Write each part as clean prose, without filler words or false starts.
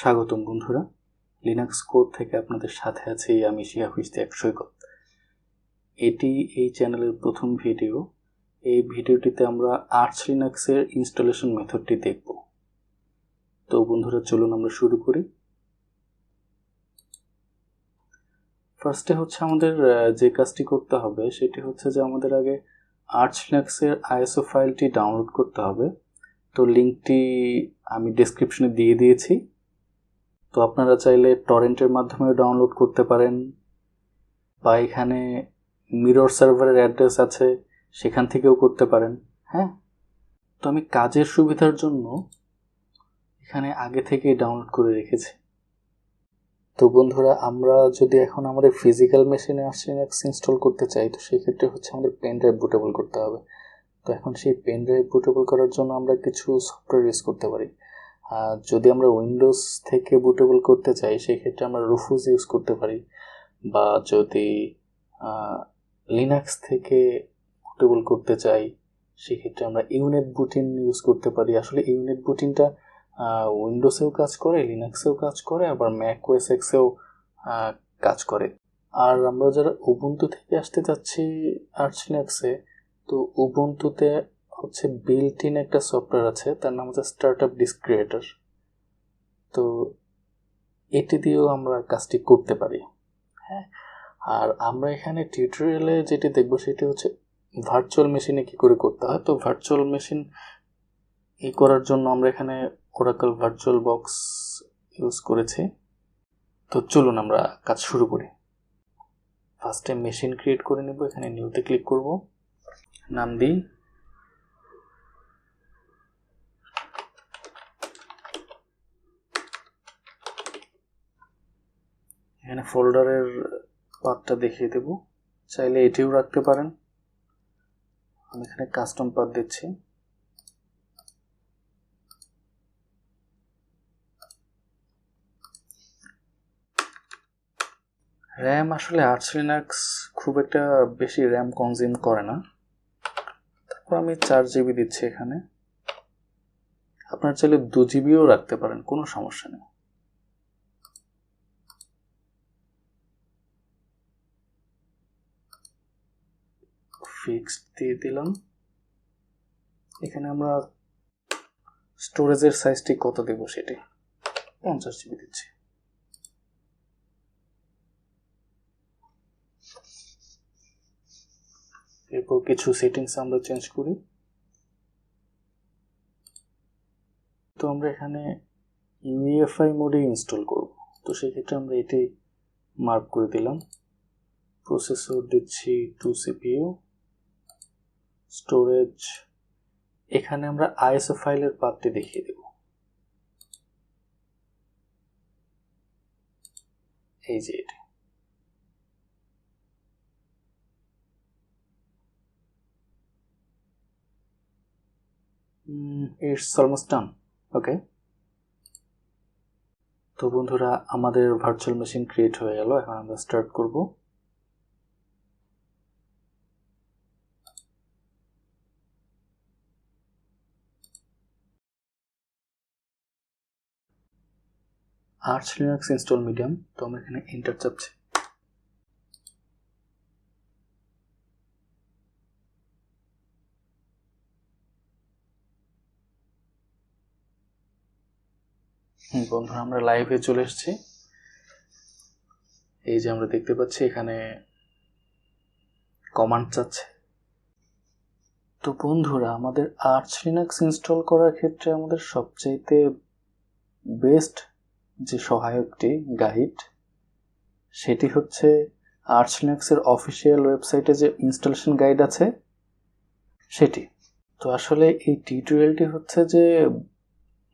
স্বাগতম বন্ধুরা, Linux code থেকে আপনাদের সাথে আছি আমি শিহাব ইশতিয়াক সৈকত। এটি এই চ্যানেলের প্রথম ভিডিও। এই ভিডিওটিতে আমরা আর্চ লিনাক্সের ইনস্টলেশন মেথডটি দেখব। তো বন্ধুরা চলুন আমরা শুরু করি। ফার্স্টে হচ্ছে আমাদের যে কাজটি করতে হবে সেটি হচ্ছে যে আমাদের আগে আর্চ লিনাক্সের আইএসও ফাইলটি ডাউনলোড করতে হবে। তো লিঙ্কটি আমি ডেসক্রিপশনে দিয়ে দিয়েছি। তো আপনারা চাইলে টরেন্টের মাধ্যমেও ডাউনলোড করতে পারেন, বা এখানে মিরর সার্ভারের অ্যাড্রেস আছে সেখান থেকেও করতে পারেন। হ্যাঁ, তো আমি কাজের সুবিধার জন্য এখানে আগে থেকেই ডাউনলোড করে রেখেছি। তো বন্ধুরা, আমরা যদি এখন আমাদের ফিজিক্যাল মেশিনে আর্চ লিনাক্স ইনস্টল করতে চাই, তো সেক্ষেত্রে হচ্ছে আমাদের পেন ড্রাইভ বুটেবল করতে হবে। তো এখন সেই পেন ড্রাইভ বুটেবল করার জন্য আমরা কিছু সফটওয়্যার ইউজ করতে পারি। যদি আমরা উইন্ডোজ থেকে বুটেবল করতে চাই সেক্ষেত্রে আমরা রুফুজ ইউজ করতে পারি, বা যদি লিনাক্স থেকে বুটেবল করতে চাই সেক্ষেত্রে আমরা ইউনিট বুটিন ইউজ করতে পারি। আসলে ইউনিট বুটিনটা উইন্ডোজেও কাজ করে, লিনাক্সেও কাজ করে, আবার ম্যাক ওএস এক্সেও কাজ করে। আর আমরা যারা উবুন্টু থেকে আসতে চাচ্ছি আর্চ লিনাক্সে, তো উবুন্টুতে হচ্ছে বিল্ট ইন একটা সফটওয়্যার আছে, তার নাম হচ্ছে স্টার্টআপ ডিস্ক ক্রিয়েটর। তো এটি দিয়েও আমরা কাজটি করতে পারি। হ্যাঁ, আর আমরা এখানে টিউটোরিয়ালে যেটি দেখব সেটি হচ্ছে ভার্চুয়াল মেশিনে কি করে করতে হয়। তো ভার্চুয়াল মেশিন করার জন্য আমরা এখানে ওরাকল ভার্চুয়াল বক্স ইউজ করেছি। তো চলুন আমরা কাজ শুরু করি। ফার্স্টে মেশিন ক্রিয়েট করে নেব। এখানে নিউতে ক্লিক করব, নাম দিই এখানে ফোল্ডারের পাথটা দেখিয়ে দেব, চাইলে এটিও রাখতে পারেন। আমি এখানে কাস্টম পাথ দিচ্ছি। র্যাম আসলে আর্চ লিনাক্স খুব একটা বেশি র্যাম কনজিউম করে না। তারপর আমি 4 জিবি দিচ্ছি এখানে। আপনার চাইলে 2 জিবিও রাখতে পারেন, কোনো সমস্যা নেই। ফিক্সড দিয়ে দিলাম। এখানে আমরা স্টোরেজের সাইজটি কত দেব সেটি 50 জিবি দিচ্ছি। এরপর কিছু সেটিংস আমরা চেঞ্জ করি। তো আমরা এখানে ইউএফআই মোডে ইনস্টল করব, তো সেক্ষেত্রে আমরা এটি মার্ক করে দিলাম। প্রসেসর দিচ্ছি 2 সিপিইউ। স্টোরেজ এখানে আমরা আইএসও ফাইলের পাথটি দেখিয়ে দেব। এই যে এটি। It's almost done. ওকে, তো বন্ধুরা আমাদের ভার্চুয়াল মেশিন ক্রিয়েট হয়ে গেল। এখন আমরা স্টার্ট করব। আর্চ লিনাক্স ইনস্টল মিডিয়াম, তো আমরা এখানে এন্টার চাপছি। বন্ধুরা আমরা লাইভে চলে এসেছি। এই যে আমরা দেখতে পাচ্ছি এখানে কমান্ড চাচ্ছে। তো বন্ধুরা আমাদের আর্চ লিনাক্স ইনস্টল করার ক্ষেত্রে আমাদের সবচাইতে বেস্ট যে সহায়কটি গাইড, সেটি হচ্ছে আর্চ লিনাক্সের অফিসিয়াল ওয়েবসাইটে যে ইনস্টলেশন গাইড আছে সেটি। তো আসলে এই টিউটোরিয়ালটি হচ্ছে যে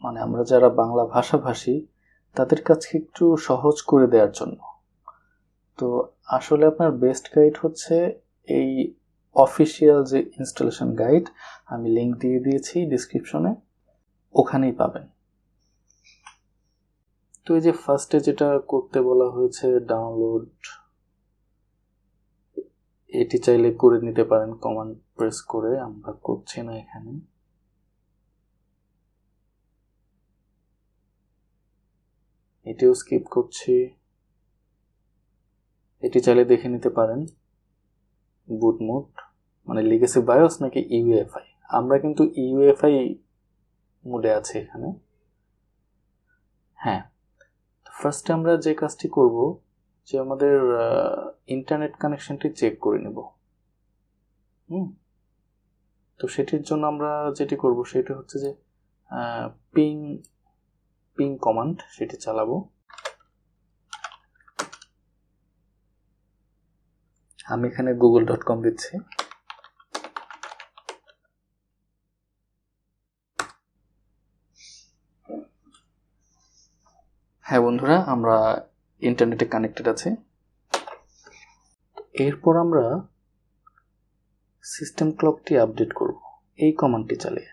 মানে আমরা যারা বাংলা ভাষাভাষী তাদের কাছে একটু সহজ করে দেওয়ার জন্য। তো আসলে আপনার বেস্ট গাইড হচ্ছে এই অফিসিয়াল যে ইনস্টলেশন গাইড, আমি লিংক দিয়ে দিয়েছি ডিসক্রিপশনে, ওখানেই পাবেন। তো এই যে ফার্স্টে যেটা করতে বলা হয়েছে ডাউনলোড, এটি চাইলে করে নিতে পারেন কমান্ড প্রেস করে, আমরা করছি না এখানে। এটিও স্কিপ করছি, এটি চাইলে দেখে নিতে পারেন বুট মোড মানে লিগেসি বায়োস নাকি ইউএফআই। আমরা কিন্তু ইউএফআই মোডে আছি এখানে। হ্যাঁ, ফার্স্টে আমরা যে কাজটি করব যে আমাদের ইন্টারনেট কানেকশনটি চেক করে নেব। তো সেটির জন্য আমরা যেটি করব সেটা হচ্ছে যে পিং কমান্ড সেটি চালাবো। আমি এখানে google.com দিচ্ছি। হ্যাঁ বন্ধুরা, আমরা ইন্টারনেটে কানেক্টেড আছি। এরপর আমরা সিস্টেম ক্লকটি আপডেট করব এই কমান্ডটি চালিয়ে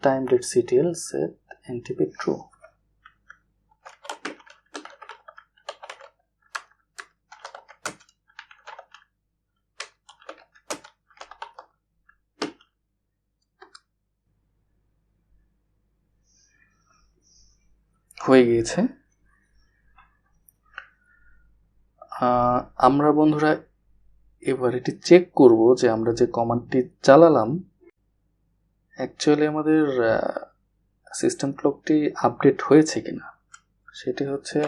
time.ctl set ntp true। হয়ে গিয়েছে। আমরা বন্ধুরা এবার এটি চেক করব যে আমরা যে কমান্ডটি চালালাম অ্যাকচুয়ালি আমাদের সিস্টেম ক্লকটি আপডেট হয়েছে কিনা। সেটি হচ্ছে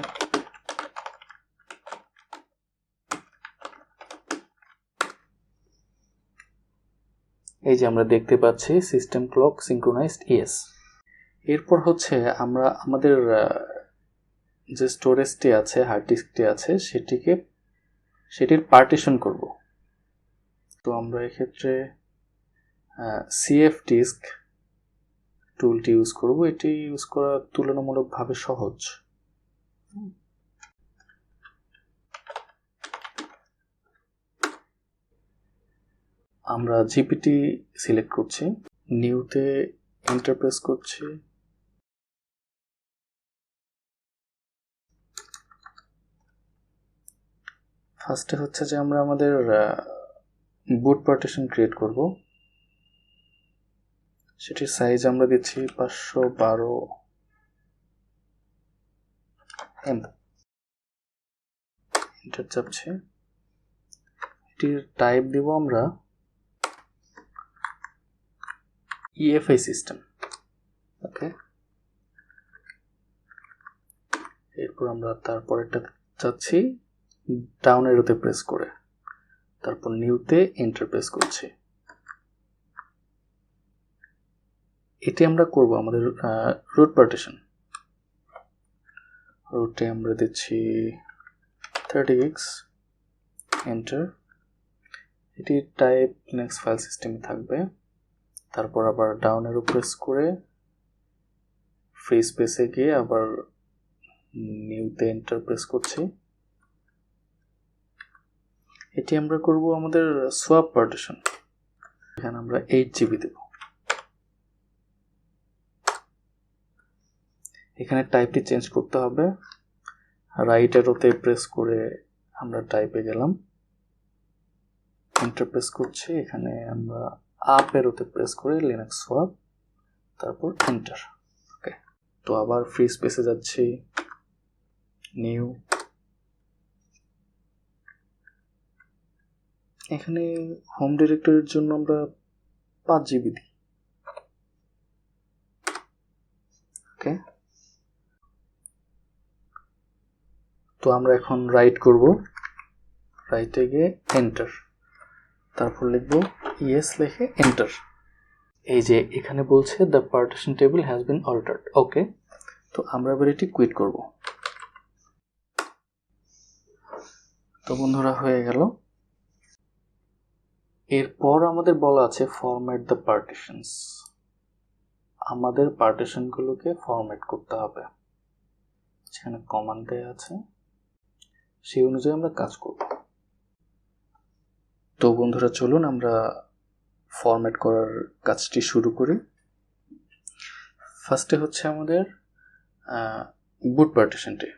এই যে আমরা দেখতে পাচ্ছি সিস্টেম ক্লক সিঙ্ক্রোনাইজড ইয়েস। এরপর হচ্ছে আমরা আমাদের যে স্টোরেজটি আছে, হার্ড ডিস্কটি আছে, সেটির পার্টিশন করব। তো আমরা এক্ষেত্রে সিএফ ডিস্ক টুলটি ইউজ করব। এটি ইউজ করা তুলনামূলকভাবে সহজ। আমরা জিপিটি সিলেক্ট করছি, নিউতে এন্টার প্রেস করছি, ফার্স্টে হচ্ছে যে আমরা আমাদের বুট পার্টিশন ক্রিয়েট করব। সেটির সাইজ আমরা দিচ্ছি 512 MB। এন্টার চাপছি। এটির টাইপ দিব আমরা ইএফআই সিস্টেম। ওকে, এরপর আমরা তারপরেরটা চাচ্ছি ডাউন এরোতে প্রেস করে, তারপর নিউতে এন্টার প্রেস করছি। এটি আমরা করব আমাদের রুট পার্টিশন। রুটে আমরা দিচ্ছি 30 gigs, এন্টার। এটি টাইপ লিনাক্স ফাইল সিস্টেমে থাকবে। তারপর আবার ডাউন এরো প্রেস করে ফ্রি স্পেসে গিয়ে আবার নিউতে এন্টার প্রেস করছি। এটি আমরা করব আমাদের সোয়াপ পার্টিশন। এখানে আমরা 8 GB দেব। এখানে টাইপটি চেঞ্জ করতে হবে। রাইট অ্যারোতে প্রেস করে আমরা টাইপে গেলাম, এন্টার প্রেস করছি। এখানে আমরা আপ অ্যারোতে প্রেস করে লিনাক্স সোয়াপ, তারপর এন্টার। ওকে, তো আবার ফ্রি স্পেসে যাচ্ছি, নিউ। এখানে হোম ডিরেক্টরির জন্য আমরা 5 GB দিই। ওকে, তো আমরা এখন রাইট করব। রাইটে গিয়ে এন্টার, তারপর লিখব ইয়েস, লিখে এন্টার। এই যে এখানে বলছে the partition table has been altered. Okay, তো আমরা এবার এটি কুইট করব। তো বন্ধুরা হয়ে গেল। এরপর আমাদের বলা আছে ফরম্যাট দ্য পার্টিশনস। আমাদের পার্টিশনগুলোকে ফরম্যাট করতে হবে। সেখানে কমান্ড দেয়া আছে, সেই অনুযায়ী আমরা কাজ করব। তো বন্ধুরা চলুন আমরা ফরম্যাট করার কাজটি শুরু করি। ফার্স্টে হচ্ছে আমাদের বুট পার্টিশনটি,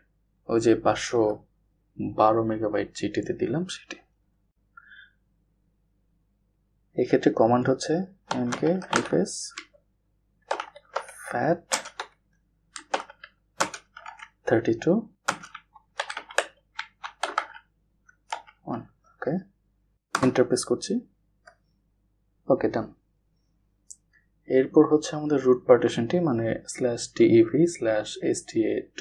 ওই যে 512 মেগাবাইট জিটিতে দিলাম সেটি। এক্ষেত্রে কমান্ড হচ্ছে mkfs fat 32 1 ওকে এন্টার প্রেস করছি ওকে ডান এরপর হচ্ছে আমাদের রুট পার্টিশনটি মানে /dev/sta2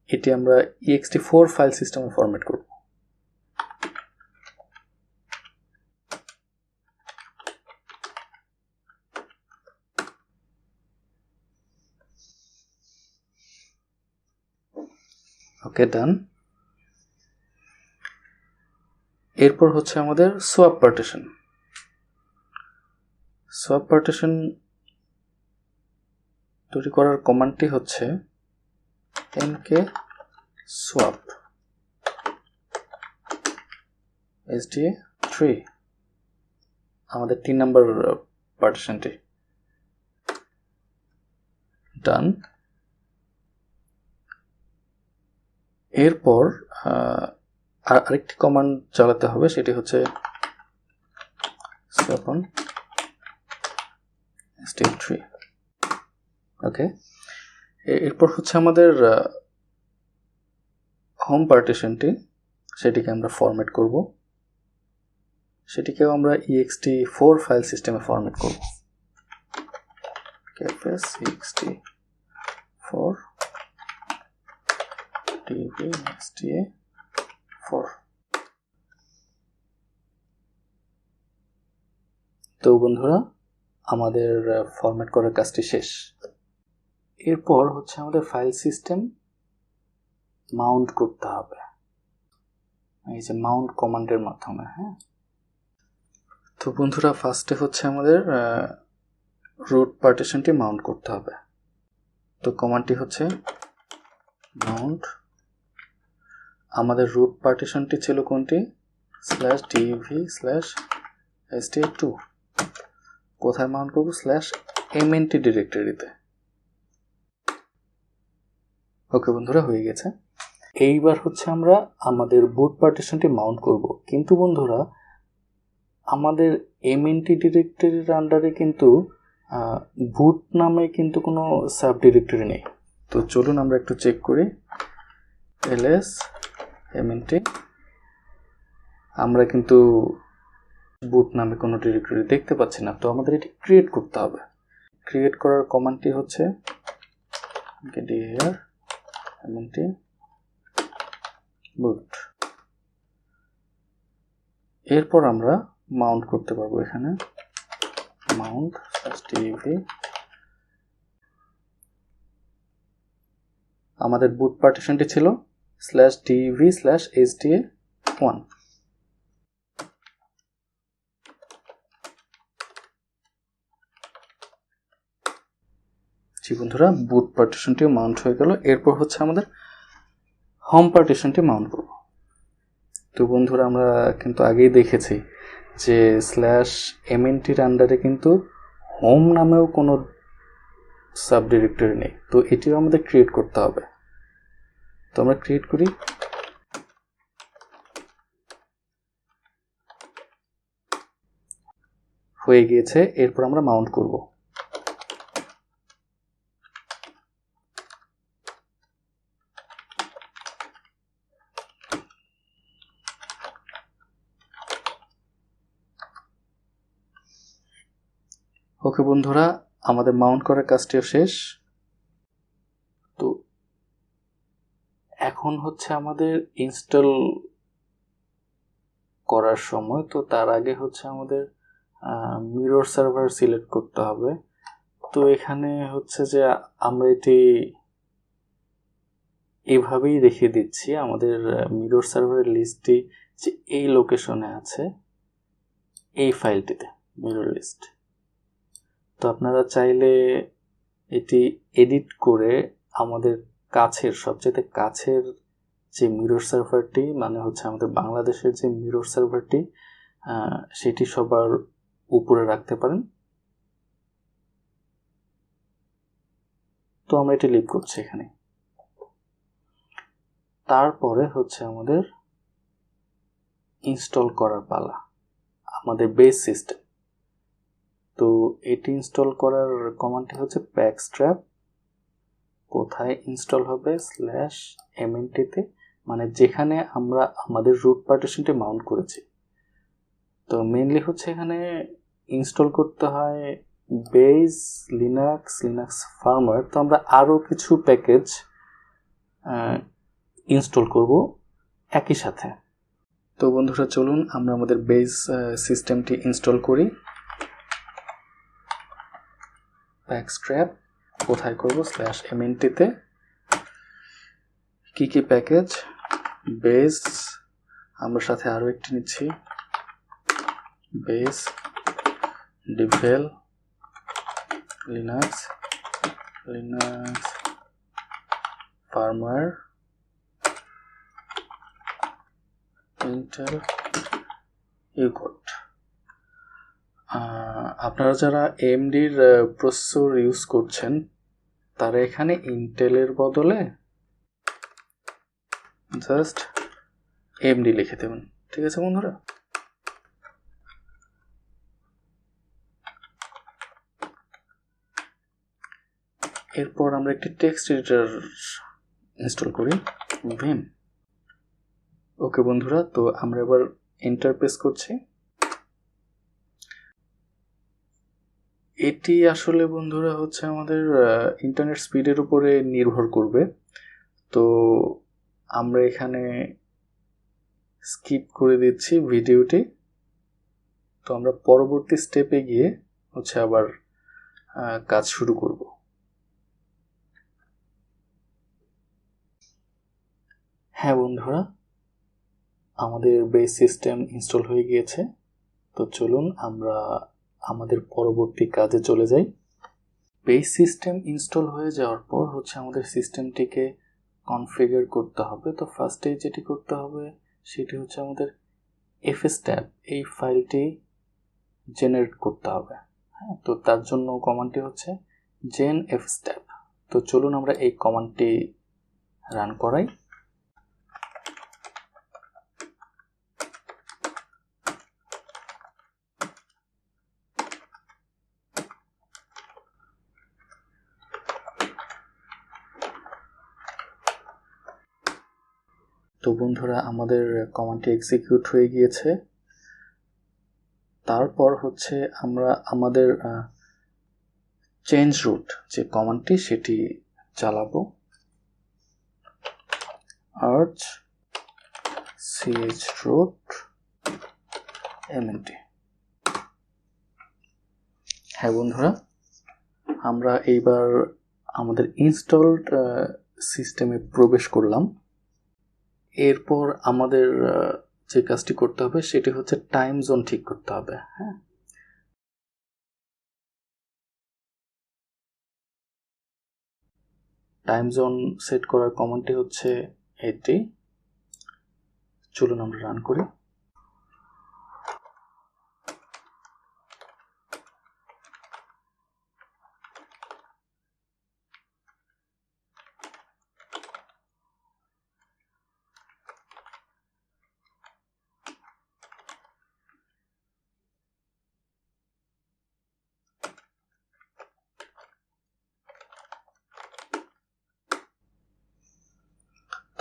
এটি আমরা ext4 ফাইল সিস্টেমে ফরম্যাট করব ওকে ডান এরপর হচ্ছে আমাদের সোয়াপ পার্টিশন তৈরি করার কমান্ডটি হচ্ছে mk-swap sda3 আমাদের 3 নাম্বার পার্টিশনটি ডান এরপর আরেকটি কমান্ড চালাতে হবে সেটি হচ্ছে swap on sda3 ওকে এরপর হচ্ছে আমাদের হোম পার্টিশনটি সেটিকে আমরা ফরম্যাট করব সেটিকেও আমরা ext4 ফাইল সিস্টেমে ফরম্যাট করব kfs ext4 dv/sta4 তো বন্ধুরা আমাদের ফরম্যাট করার কাজটি শেষ এরপর হচ্ছে আমাদের ফাইল সিস্টেম মাউন্ট করতে হবে এই যে মাউন্ট কমান্ডের মাধ্যমে হ্যাঁ তো বন্ধুরা ফার্স্টে হচ্ছে আমাদের রুট পার্টিশনটি মাউন্ট করতে হবে তো কমান্ডটি হচ্ছে মাউন্ট আমাদের রুট পার্টিশনটি ছিল কোনটি /dev/sta2 কোথায় মাউন্ট করব /mnt ডিরেক্টরিতে ওকে বন্ধুরা হয়ে গেছে এইবার হচ্ছে আমরা আমাদের বুট পার্টিশনটি মাউন্ট করব কিন্তু বন্ধুরা আমাদের mnt ডিরেক্টরির আন্ডারে কিন্তু বুট নামে কিন্তু কোনো সাব ডিরেক্টরি নেই তো চলুন আমরা একটু চেক করি ls mnt আমরা কিন্তু বুট নামে কোনো ডিরেক্টরি দেখতে পাচ্ছি না তো আমাদের এটি ক্রিয়েট করতে হবে ক্রিয়েট করার কমান্ডটি হচ্ছে dir mnt boot এরপর আমরা মাউন্ট করতে পারবো এখানে মাউন্ট /dev আমাদের বুট পার্টিশনটি ছিল /dev/sda1 জি বন্ধুরা বুট পার্টিশনটিও মাউন্ট হয়ে গেল এরপর হচ্ছে আমাদের হোম পার্টিশনটি মাউন্ট করব তো বন্ধুরা আমরা কিন্তু আগেই দেখেছি যে /mnt-র আন্ডারে কিন্তু হোম নামেও কোনো সাব ডিরেক্টরি নেই তো এটিও আমাদের ক্রিয়েট করতে হবে তো আমরা ক্রিয়েট করি হয়ে গিয়েছে এরপর আমরা মাউন্ট করব ওকে বন্ধুরা আমাদের মাউন্ট করার কাজটিও শেষ তো এখন হচ্ছে আমাদের ইনস্টল করার সময় তো তার আগে হচ্ছে আমাদের মিরর সার্ভার সিলেক্ট করতে হবে তো এখানে হচ্ছে যে আমরা এটি এইভাবেই দেখিয়ে দিচ্ছি আমাদের মিরর সার্ভারের লিস্টটি যে এই লোকেশনে আছে এই ফাইলটিতে মিরর লিস্ট তো আপনারা চাইলে এটি এডিট করে আমাদের কাছের সবচেয়ে কাছের যে মিরর সার্ভারটি মানে হচ্ছে আমাদের বাংলাদেশের যে মিরর সার্ভারটি সেটি সবার উপরে রাখতে পারেন তো আমরা এটি লিভ করছি এখানে তারপরে হচ্ছে আমাদের ইনস্টল করার পালা আমাদের বেস সিস্টেম তো এটি ইনস্টল করার কমান্ডটি হচ্ছে backstrap কোথায় ইনস্টল হবে /mnt-তে, মানে যেখানে আমরা আমাদের রুট পার্টিশনটি মাউন্ট করেছি। তো মেইনলি হচ্ছে এখানে ইনস্টল করতে হয় বেজ, লিনাক্স ফার্মার। তো আমরা আরও কিছু প্যাকেজ ইনস্টল করব একই সাথে। তো বন্ধুরা চলুন আমরা আমাদের বেজ সিস্টেমটি ইনস্টল করি। ব্যাকস্ট্র্যাপ কোথায় করব /mnt-তে। কি কি প্যাকেজ? বেজ, আমরা সাথে আরও একটি নিচ্ছি, বেজ ডিভেল লিনাক্স ফার্মার ইন্টেল ইউকট। আপনারা যারা এএমডির প্রসেসর ইউজ করছেন তারা এখানে ইন্টেলের বদলে জাস্ট এএমডি লিখে দেবেন। ঠিক আছে বন্ধুরা? এরপর আমরা একটি টেক্সট এডিটর ইনস্টল করি, ভিম। ওকে বন্ধুরা, তো আমরা এবার এন্টার প্রেস করছি। এটি আসলে বন্ধুরা হচ্ছে আমাদের ইন্টারনেট স্পিডের উপরে নির্ভর করবে। তো আমরা এখানে স্কিপ করে দিচ্ছি ভিডিওটি। তো আমরা পরবর্তী স্টেপে গিয়ে হচ্ছে আবার কাজ শুরু করব। হ্যাঁ বন্ধুরা, আমাদের বেস সিস্টেম ইনস্টল হয়ে গিয়েছে। তো চলুন আমরা আমাদের পরবর্তী কাজে চলে যাই। বেস সিস্টেম ইনস্টল হয়ে যাওয়ার পর হচ্ছে আমাদের সিস্টেমটিকে কনফিগার করতে হবে। তো ফার্স্টে যেটি করতে হবে সেটি হচ্ছে আমাদের fstab এই ফাইলটি জেনারেট করতে হবে। হ্যাঁ, তো তার জন্য কমান্ডটি হচ্ছে gen fstab। তো চলুন আমরা এই কমান্ডটি রান করাই। তো বন্ধুরা আমাদের কমান্ডটি এক্সিকিউট হয়ে গিয়েছে। তারপর হচ্ছে আমরা আমাদের চেঞ্জ রুট যে কমান্ডটি সেটি চালাবো, arch chroot mnt। হ্যাঁ বন্ধুরা, আমরা এইবার আমাদের ইনস্টলড সিস্টেমে প্রবেশ করলাম। এরপর আমাদের যে কাজটি করতে হবে সেটি হচ্ছে টাইম জোন ঠিক করতে হবে। হ্যাঁ, টাইম জোন সেট করার কমান্ডটি হচ্ছে এটি। চলুন আমরা রান করি।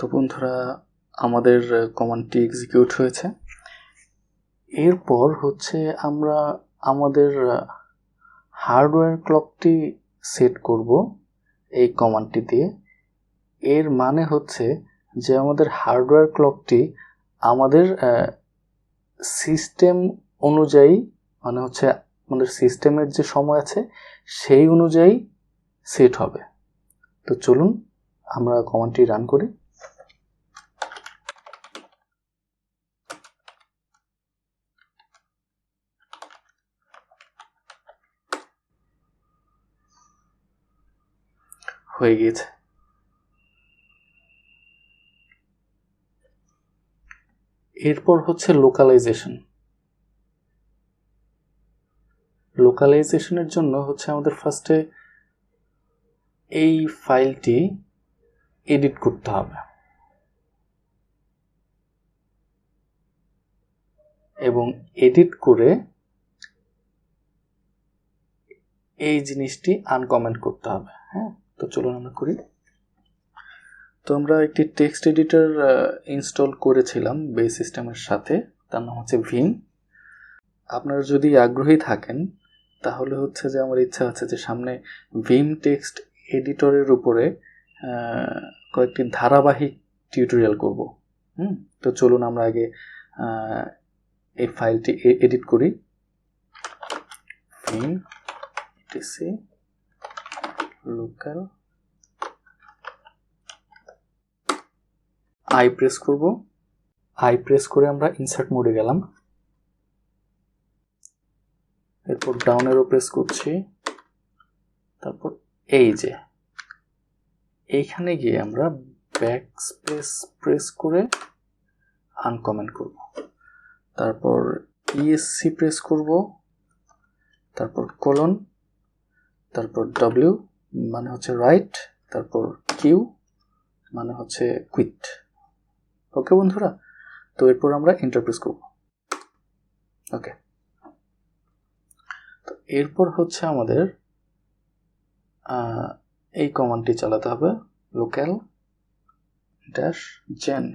তো বন্ধুরা আমাদের কমান্ডটি এক্সিকিউট হয়েছে। এরপর হচ্ছে আমরা আমাদের হার্ডওয়্যার ক্লকটি সেট করব এই কমান্ডটি দিয়ে। এর মানে হচ্ছে যে আমাদের হার্ডওয়্যার ক্লকটি আমাদের সিস্টেম অনুযায়ী, মানে হচ্ছে আমাদের সিস্টেমের যে সময় আছে সেই অনুযায়ী সেট হবে। তো চলুন আমরা কমান্ডটি রান করি। হয়ে গিয়েছে। এরপর হচ্ছে লোকালাইজেশনের জন্য হচ্ছে আমাদের ফার্স্টে এই ফাইলটি এডিট করতে হবে এবং এডিট করে এই জিনিসটি আনকমেন্ট করতে হবে। হ্যাঁ, তো চলুন আমরা করি। তো আমরা একটি টেক্সট এডিটর ইনস্টল করেছিলাম বেস সিস্টেমের সাথে, তার নাম হচ্ছে ভিম। আপনারা যদি আগ্রহী থাকেন তাহলে হচ্ছে যে আমার ইচ্ছা আছে যে সামনে ভিম টেক্সট এডিটরের উপরে কয়েকটি ধারাবাহিক টিউটোরিয়াল করব। তো চলুন আমরা আগে এই ফাইলটি এডিট করি। ভিম etc লোকাল আই প্রেস করব। আই প্রেস করে আমরা ইনসার্ট মোডে গেলাম, এরপর ডাউন অ্যারো প্রেস করছি, তারপর এই যে এইখানে গিয়ে আমরা ব্যাক স্পেস প্রেস করে আনকমেন্ট করব, তারপর ইএসসি প্রেস করব, তারপর কোলন, তারপর ডব্লিউ মানে হচ্ছে রাইট, তারপর কিউ মানে হচ্ছে কুইট। ওকে বন্ধুরা, তো এরপর আমরা এন্টার প্রেস করব। ওকে, তো এরপর হচ্ছে আমাদের এই কমান্ডটি চালাতে হবে, লোকাল ড্যাশ জেন।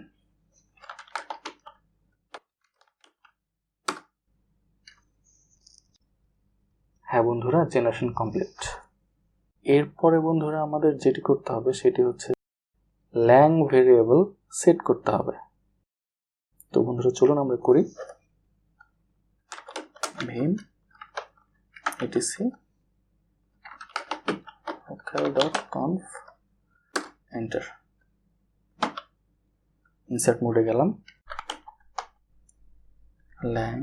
হ্যাঁ বন্ধুরা, জেনারেশন কমপ্লিট। এরপরে বন্ধুরা আমাদের যেটি করতে হবে সেটি হচ্ছে ল্যাং ভেরিয়েবল সেট করতে হবে। তো বন্ধুরা চলুন আমরা করি। ভিম etc local.conf এন্টার। ইনসার্ট মোডে গেলাম, ল্যাং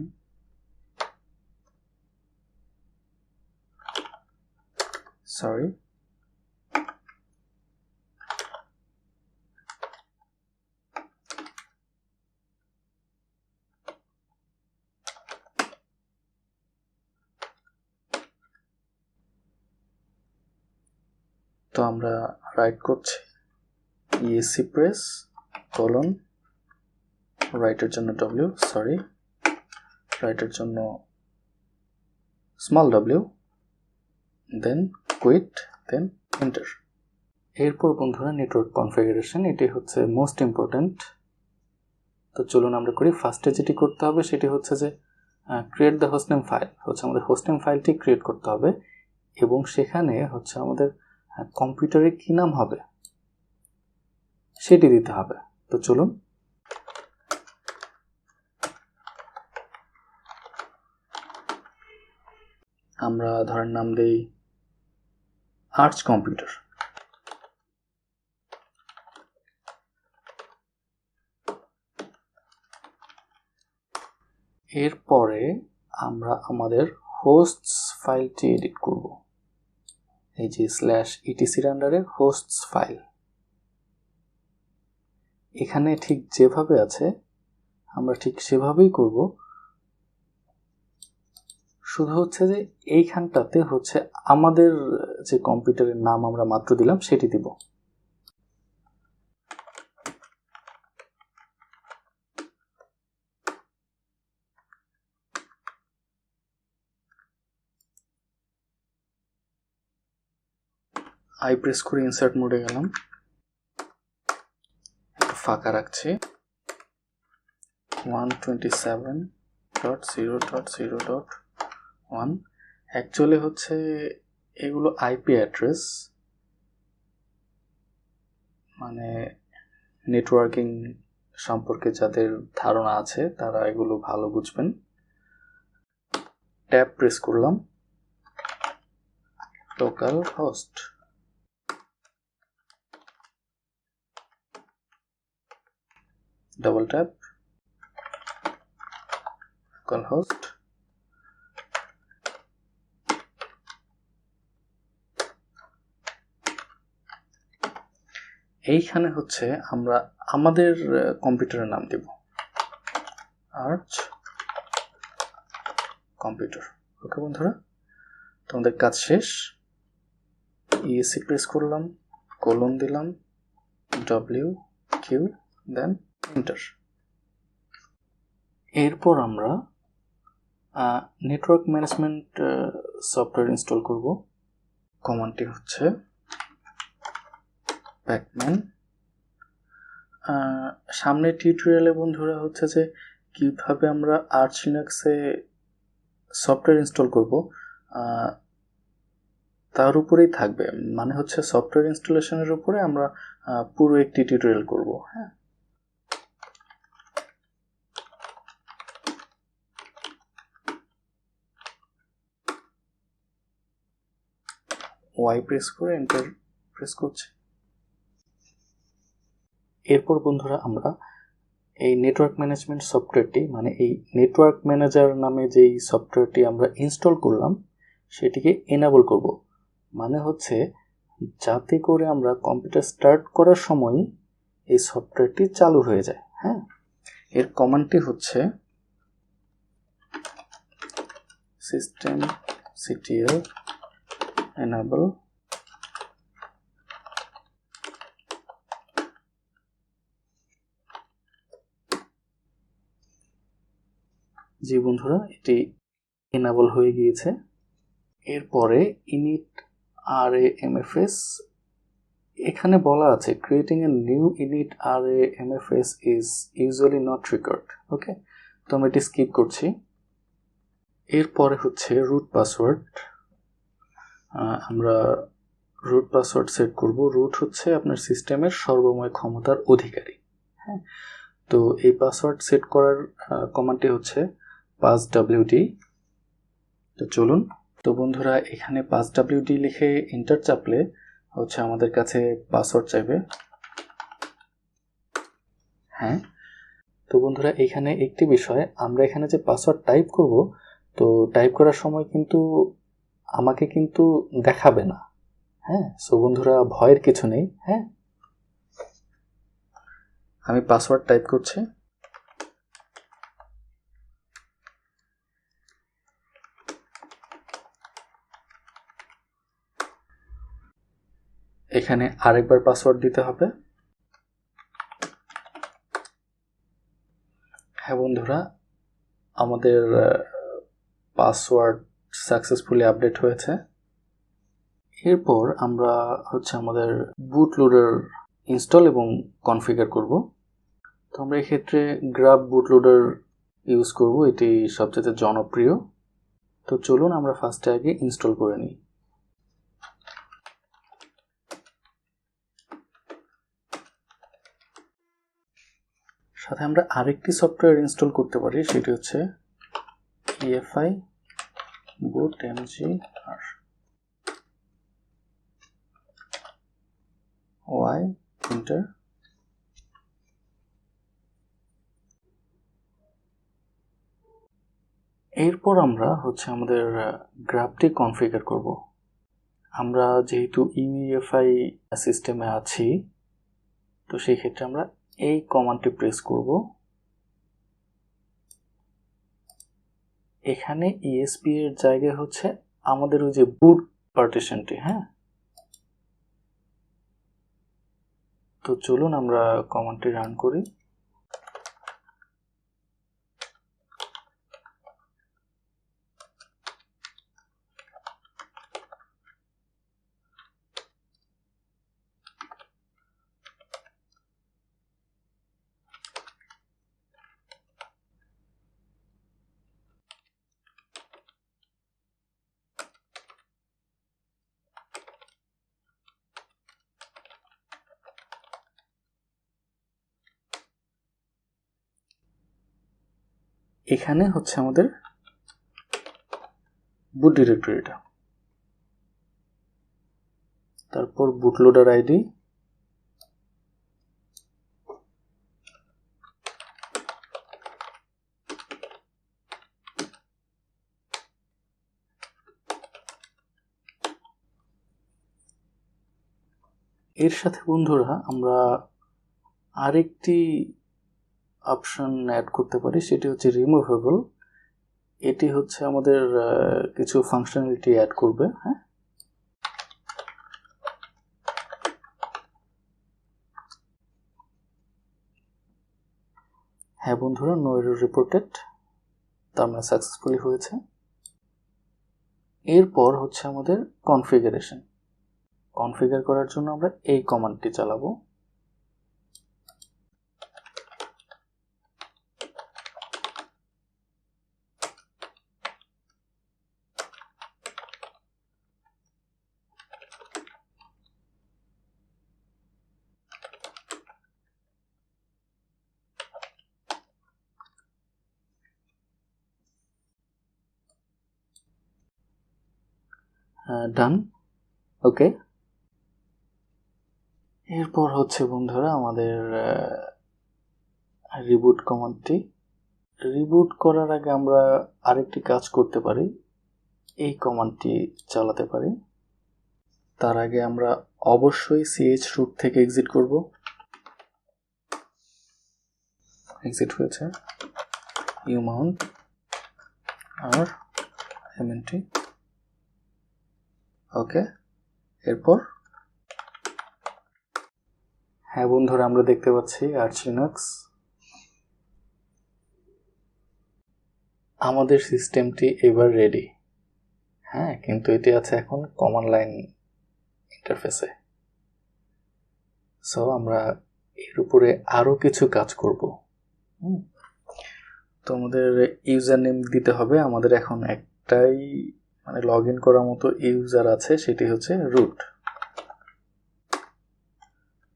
সরি তো আমরা রাইট করছি, ইএসসি প্রেস কোলন, রাইটের জন্য ডব্লিউ, সরি রাইটের জন্য স্মল ডব্লিউ, দেন কুইট, দেন এন্টার। এরপর বন্ধুরা নেটওয়ার্ক কনফিগারেশন, এটি হচ্ছে মোস্ট ইম্পর্ট্যান্ট। তো চলুন আমরা করি। ফার্স্টে যেটি করতে হবে সেটি হচ্ছে যে ক্রিয়েট দ্য হোস্টনেম ফাইল, হচ্ছে আমাদের হোস্টনেম ফাইলটি ক্রিয়েট করতে হবে এবং সেখানে হচ্ছে আমাদের কম্পিউটারে কি নাম হবে সেটি দিতে হবে। তো চলুন আমরা ধরেন নাম দেই আর্চ কম্পিউটার। এরপরে আমরা আমাদের হোস্টস ফাইলটি এডিট করব, এই যে /etc আন্ডারে হোস্টস ফাইল। এখানে ঠিক যেভাবে আছে আমরা ঠিক সেভাবেই করব, শুধু হচ্ছে যে এইখানটাতে হচ্ছে আমাদের যে কম্পিউটারের নাম আমরা মাত্র দিলাম সেটি দিব। আই প্রেস করে ইনসার্ট মোডে গেলাম, ফাঁকা রাখছি 127.0.0.1। অ্যাকচুয়ালি হচ্ছে এগুলো আইপি অ্যাড্রেস, মানে নেটওয়ার্কিং সম্পর্কে যাদের ধারণা আছে তারা এগুলো ভালো বুঝবেন। ট্যাব প্রেস করলাম, local host, double tap, local host, এইখানে হচ্ছে আমরা আমাদের কম্পিউটারের নাম দেব, আর্চ কম্পিউটার। ওকে বন্ধুরা, তোমাদের কাজ শেষ। ইএসসি প্রেস করলাম, কোলন দিলাম, ডব্লিউ কিউ, দেন এন্টার। এরপর আমরা নেটওয়ার্ক ম্যানেজমেন্ট সফটওয়্যার ইনস্টল করব। কমান্ডটি হচ্ছে pacman সামনের টিউটোরিয়ালে বন্ধুরা হচ্ছে যে কিভাবে আমরা আর্চ লিনাক্সে সফটওয়্যার ইনস্টল করব তার উপরেই থাকবে, মানে হচ্ছে সফটওয়্যার ইনস্টলেশনের উপরে আমরা পুরো একটি টিউটোরিয়াল করব। হ্যাঁ, ওয়াই প্রেস করে এন্টার প্রেস করছি। এরপর বন্ধুরা আমরা এই নেটওয়ার্ক ম্যানেজমেন্ট সফটওয়্যারটি, মানে এই নেটওয়ার্ক ম্যানেজার নামে যেই সফটওয়্যারটি আমরা ইনস্টল করলাম সেটিকে এনেবল করব, মানে হচ্ছে যাতে করে আমরা কম্পিউটার স্টার্ট করার সময় এই সফটওয়্যারটি চালু হয়ে যায়। হ্যাঁ, এর কমান্ডটি হচ্ছে systemctl enable জি বন্ধুরা, এটি এনেবল হয়ে গিয়েছে। এরপরে init ramfs, এখানে বলা আছে creating a new init ramfs is usually not required. Okay, তো আমরা এটি স্কিপ করছি। এরপরে হচ্ছে রুট পাসওয়ার্ড। আমরা রুট পাসওয়ার্ড সেট করব। রুট হচ্ছে আপনার সিস্টেমের সর্বময় ক্ষমতার অধিকারী। হ্যাঁ, তো এই পাসওয়ার্ড সেট করার কমান্ডটি হচ্ছে passwd। তো চলুন, তো বন্ধুরা এখানে passwd লিখে এন্টার চাপলে হচ্ছে আমাদের কাছে পাসওয়ার্ড চাইবে। হ্যাঁ, তো বন্ধুরা এখানে একটি বিষয়, আমরা এখানে যে পাসওয়ার্ড টাইপ করব, তো টাইপ করার সময় কিন্তু আমাকে কিন্তু দেখাবে না। হ্যাঁ, সো বন্ধুরা ভয়ের কিছু নেই। হ্যাঁ, আমি পাসওয়ার্ড টাইপ করছি। এখানে আরেকবার পাসওয়ার্ড দিতে হবে। হ্যাঁ বন্ধুরা, আমাদের পাসওয়ার্ড সাকসেসফুলি আপডেট হয়েছে। এরপর আমরা হচ্ছে আমাদের বুট লোডার ইনস্টল এবং কনফিগার করব। তো আমরা এক্ষেত্রে গ্রাব বুট লোডার ইউজ করব, এটি সবচেয়ে জনপ্রিয়। তো চলুন আমরা ফার্স্টে আগে ইনস্টল করে নিই। সাথে আমরা আরেকটি সফটওয়্যার ইনস্টল করতে পারি, সেটি হচ্ছে EFI boot mgr y enter। এরপর আমরা হচ্ছে আমাদের গ্রাফটি কনফিগার করব। আমরা যেহেতু UEFI সিস্টেমে আছি, তো সেই ক্ষেত্রে আমরা এই কমান্ডটি প্রেস করব। এখানে ESP এর জায়গায় হচ্ছে আমাদের ওই যে বুট পার্টিশনটি। হ্যাঁ, তো চলুন আমরা কমান্ডটি রান করি। এখানে হচ্ছে আমাদের বুট ডিরেক্টরিটা, তারপর বুটলোডার আইডি, এর সাথে বন্ধুরা আমরা আরেকটি অপশন অ্যাড করতে পারি, সেটি হচ্ছে রিমুভেবল। এটি হচ্ছে আমাদের কিছু ফাংশনালিটি অ্যাড করবে। হ্যাঁ বন্ধুরা, নো এরর রিপোর্টেড, তার মানে সাকসেসফুলি হয়েছে। এরপর হচ্ছে আমাদের কনফিগারেশন। কনফিগার করার জন্য আমরা এই কমান্ডটি চালাবো। ডান, ওকে। এরপর হচ্ছে বন্ধুরা আমাদের রিবুট কমান্ডটি। রিবুট করার আগে আমরা আরেকটি কাজ করতে পারি, এই কমান্ডটি চালাতে পারি। তার আগে আমরা অবশ্যই chroot থেকে এক্সিট করব। এক্সিট হয়েছে, umount আর mnt, ওকে। এরপর হ্যাঁ বন্ধুরা, আমরা দেখতে পাচ্ছি Arch Linux। আমাদের সিস্টেমটি এবার রেডি। হ্যাঁ, কিন্তু এটি আছে এখন কমান্ড লাইন ইন্টারফেসে। সো আমরা এর উপরে আরো কিছু কাজ করব। তো আমাদের ইউজার নেম দিতে হবে। আমাদের এখন একটাই মানে লগ ইন করার মতো ইউজার আছে, সেটি হচ্ছে রুট।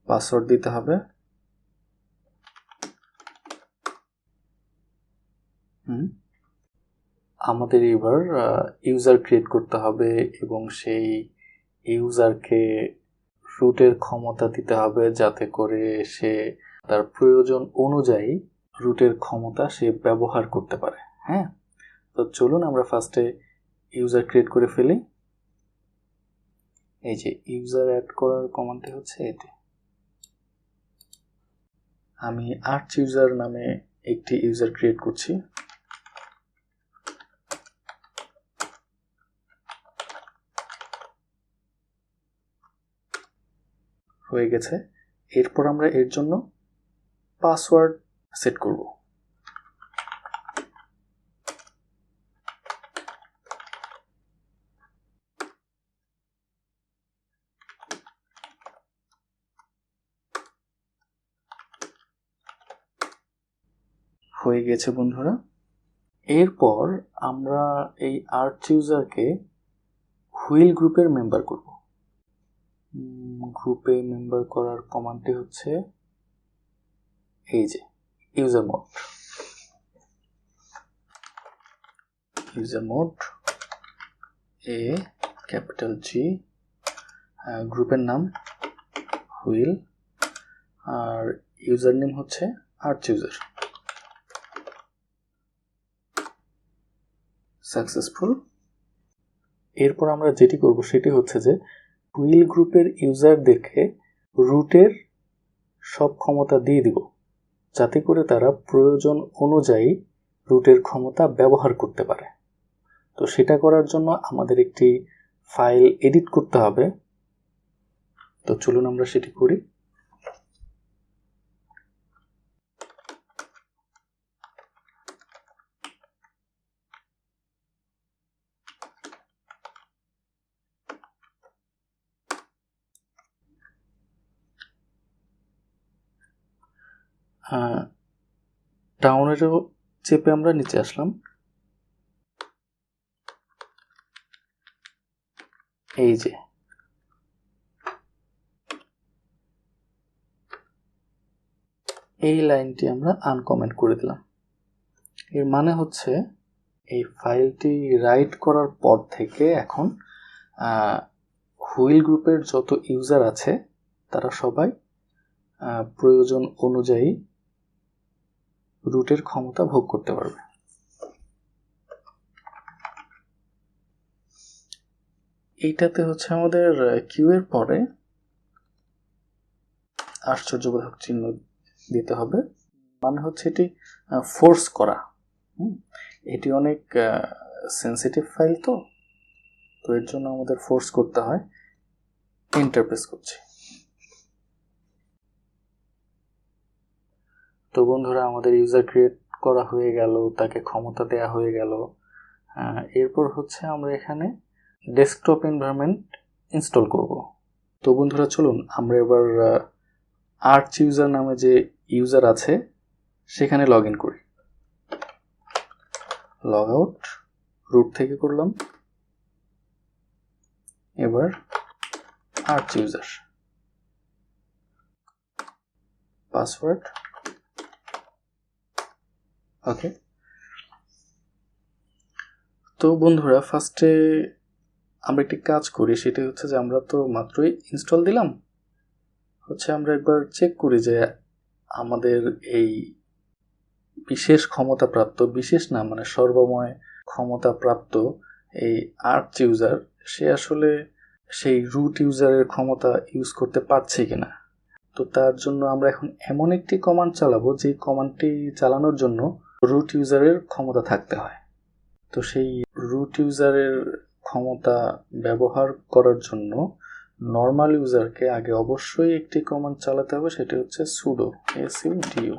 পাসওয়ার্ড দিতে হবে। আমাদের এবার ইউজার ক্রিয়েট করতে হবে এবং সেই ইউজারকে রুটের ক্ষমতা দিতে হবে যাতে করে সে তার প্রয়োজন অনুযায়ী রুটের ক্ষমতা সে ব্যবহার করতে পারে। হ্যাঁ, তো চলুন আমরা ফার্স্টে ইউজার ক্রিয়েট করে ফেলি। এই যে ইউজার অ্যাড করার কমান্ডটি হচ্ছে এটি। আমি আর্চ ইউজার নামে একটি ইউজার ক্রিয়েট করছি। হয়ে গেছে। এরপর আমরা এর জন্য পাসওয়ার্ড সেট করব। হয়ে গেছে বন্ধুরা। এরপর আমরা এই আর্চ ইউজারকে হুইল গ্রুপের মেম্বার করব। গ্রুপে মেম্বার করার কমান্ডটি হচ্ছে এই যে ইউজার মোড। ইউজার মোড এ ক্যাপিটাল জি, গ্রুপের নাম হুইল, আর ইউজার নেম হচ্ছে আর্চ ইউজার। সাকসেসফুল। এরপর আমরা যেটি করব সেটি হচ্ছে যে হুইল গ্রুপের ইউজারদেরকে রুটের সব ক্ষমতা দিয়ে দিব যাতে করে তারা প্রয়োজন অনুযায়ী রুটের ক্ষমতা ব্যবহার করতে পারে। তো সেটা করার জন্য আমাদের একটি ফাইল এডিট করতে হবে। তো চলুন আমরা সেটি করি। ডাউনেরও চেপে আমরা নিচে আসলাম। এই যে এই লাইনটি আমরা আনকমেন্ট করে দিলাম। এর মানে হচ্ছে এই ফাইলটি রাইট করার পর থেকে এখন হুইল গ্রুপের যত ইউজার আছে তারা সবাই প্রয়োজন অনুযায়ী রুটের ক্ষমতা ভোগ করতে পারবে। এইটাতে হচ্ছে আমাদের কিউ এর পরে আশ্চর্যবোধক চিহ্ন দিতে হবে, মানে হচ্ছে এটি ফোর্স করা। এটি অনেক সেন্সিটিভ ফাইল, তো এর জন্য আমাদের ফোর্স করতে হয়। এন্টার প্রেস করছি। তো বন্ধুরা, আমাদের ইউজার ক্রিয়েট করা হয়ে গেল, তাকে ক্ষমতা দেয়া হয়ে গেল। এরপর হচ্ছে আমরা এখানে ডেস্কটপ এনভায়রনমেন্ট ইনস্টল করব। তো বন্ধুরা চলুন আমরা এবার আর্চ ইউজার নামে যে ইউজার আছে সেখানে লগ ইন করি। লগ আউট রুট থেকে করলাম। এবার আর্চ ইউজার, পাসওয়ার্ড, ওকে। তো বন্ধুরা ফার্স্টে আমরা একটি কাজ করি, সেটা হচ্ছে যে আমরা তো মাত্রই ইনস্টল দিলাম, হচ্ছে আমরা একবার চেক করি যে আমাদের এই বিশেষ ক্ষমতাপ্রাপ্ত, বিশেষ না মানে সর্বময় ক্ষমতাপ্রাপ্ত এই আর্চ ইউজার সে আসলে সেই রুট ইউজারের ক্ষমতা ইউজ করতে পারছে কিনা। তো তার জন্য আমরা এখন এমন একটি কমান্ড চালাবো যে কমান্ডটি চালানোর জন্য রুট ইউজারের ক্ষমতা থাকতে হয়। তো সেই রুট ইউজারের ক্ষমতা ব্যবহার করার জন্য নর্মাল ইউজারকে আগে অবশ্যই একটি কমান্ড চালাতে হবে, সেটি হচ্ছে sudo sudo।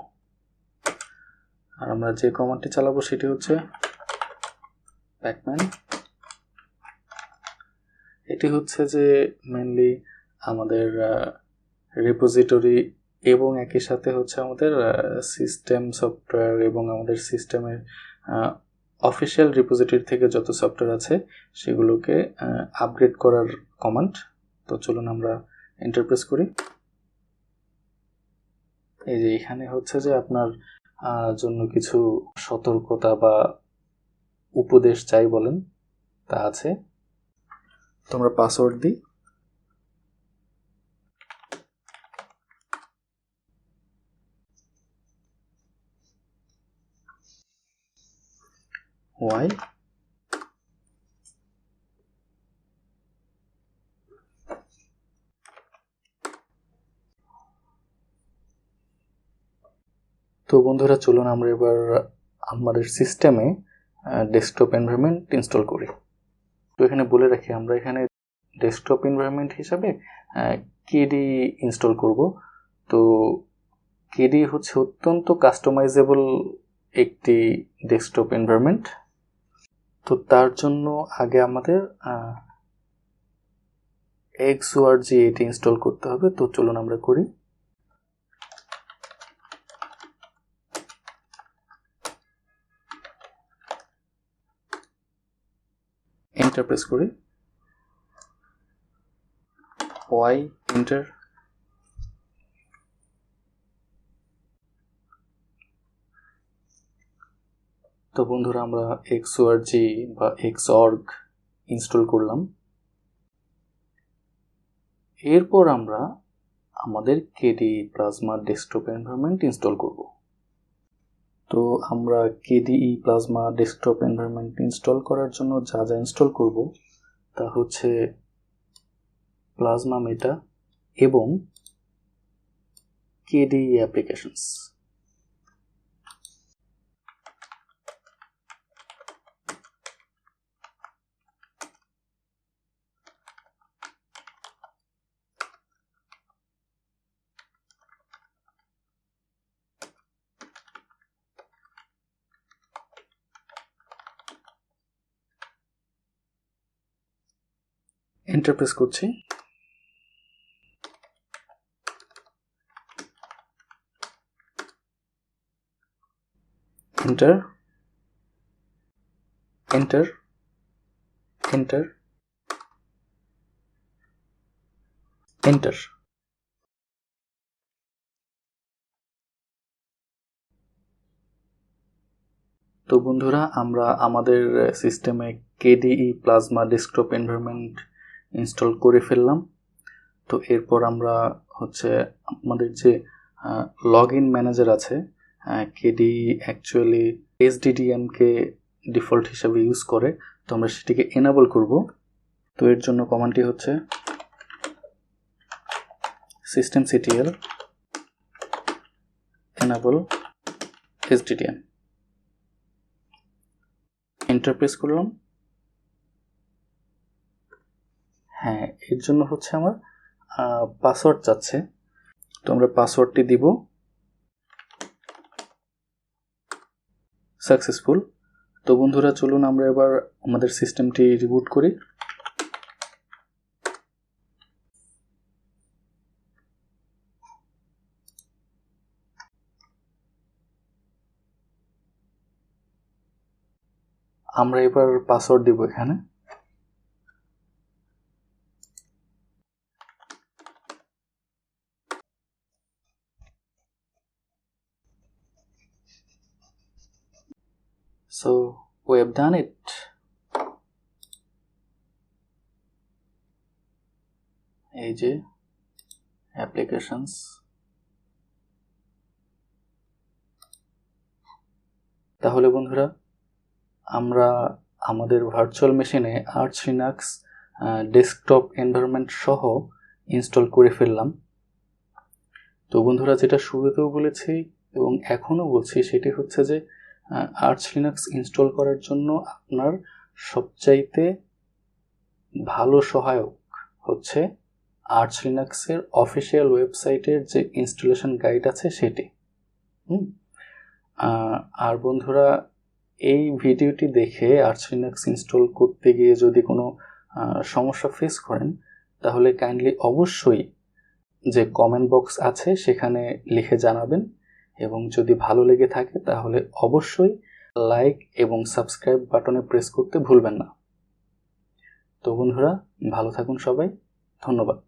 আর আমরা যে কমান্ডটি চালাবো সেটি হচ্ছে pacman। এটি হচ্ছে যে মেনলি আমাদের রিপোজিটরি এবং একই সাথে হচ্ছে আমাদের সিস্টেম সফটওয়্যার এবং আমাদের সিস্টেমের অফিসিয়াল রিপোজিটরি থেকে যত সফটওয়্যার আছে সেগুলোকে আপগ্রেড করার কমান্ড। তো চলুন আমরা এন্টার প্রেস করি। এই যে এখানে হচ্ছে যে আপনার জন্য কিছু সতর্কতা বা উপদেশ চাই বলেন তা আছে। তোমরা পাসওয়ার্ড দিই, ওয়াই তো বন্ধুরা চলুন আমরা এবার আমাদের সিস্টেমে ডেস্কটপ এনভায়রনমেন্ট ইনস্টল করি। তো এখানে বলে রাখি আমরা এখানে ডেস্কটপ এনভায়রনমেন্ট হিসাবে কেডি ইনস্টল করব। তো কেডি হচ্ছে অত্যন্ত কাস্টমাইজেবল একটি ডেস্কটপ এনভায়রনমেন্ট। তো তার জন্য আগে আমাদের xorg এটি ইনস্টল করতে হবে। তো চলুন আমরা করি। এন্টার প্রেস করি, ওয়াই এন্টার। তো বন্ধুরা আমরা xorg বা xorg ইনস্টল করলাম। এরপর আমরা আমাদের KDE plasma desktop environment install করব। তো আমরা KDE plasma desktop environment install করার জন্য যা যা ইনস্টল করব তা হচ্ছে প্লাজমা মেটা এবং কেডিই অ্যাপ্লিকেশনস। এন্টার প্রেস করছি। Enter enter enter enter. তো বন্ধুরা আমরা আমাদের সিস্টেমে KDE plasma desktop environment install করে ফেললাম। তো এরপর আমরা হচ্ছে আমাদের যে লগ ইন ম্যানেজার আছে, কেডি অ্যাকচুয়ালি এসডিডিএমকে ডিফল্ট হিসাবে ইউজ করে, তো আমরা সেটিকে এনেবল করব। তো এর জন্য কমান্ডটি হচ্ছে systemctl enable sddm। Enter press করলাম। হ্যাঁ, এর জন্য হচ্ছে আমার পাসওয়ার্ড চাচ্ছে, তো আমরা পাসওয়ার্ডটি দিব। সাকসেসফুল। তো বন্ধুরা চলুন আমরা এবার আমাদের সিস্টেমটি রিবুট করি। আমরা এবার পাসওয়ার্ড দিব এখানে। So we have done it. এই যে অ্যাপ্লিকেশনস, তাহলে বন্ধুরা আমরা আমাদের ভার্চুয়াল মেশিনে আর্চ লিনাক্স ডেস্কটপ এনভায়রনমেন্ট সহ ইনস্টল করে ফেললাম। তো বন্ধুরা যেটা শুরুতেও বলেছি এবং এখনও বলছি সেটি হচ্ছে যে আর্চ লিনাক্স ইনস্টল করার জন্য আপনার সবচাইতে ভালো সহায়ক হচ্ছে আর্চ লিনাক্সের অফিসিয়াল ওয়েবসাইটের যে ইনস্টলেশন গাইড আছে সেটি। আর বন্ধুরা এই ভিডিওটি দেখে আর্চ লিনাক্স ইনস্টল করতে গিয়ে যদি কোনো সমস্যা ফেস করেন তাহলে কাইন্ডলি অবশ্যই যে কমেন্ট বক্স আছে সেখানে লিখে জানাবেন, এবং যদি ভালো লেগে থাকে তাহলে অবশ্যই লাইক এবং সাবস্ক্রাইব বাটনে প্রেস করতে ভুলবেন না। তো বন্ধুরা ভালো থাকুন সবাই, ধন্যবাদ।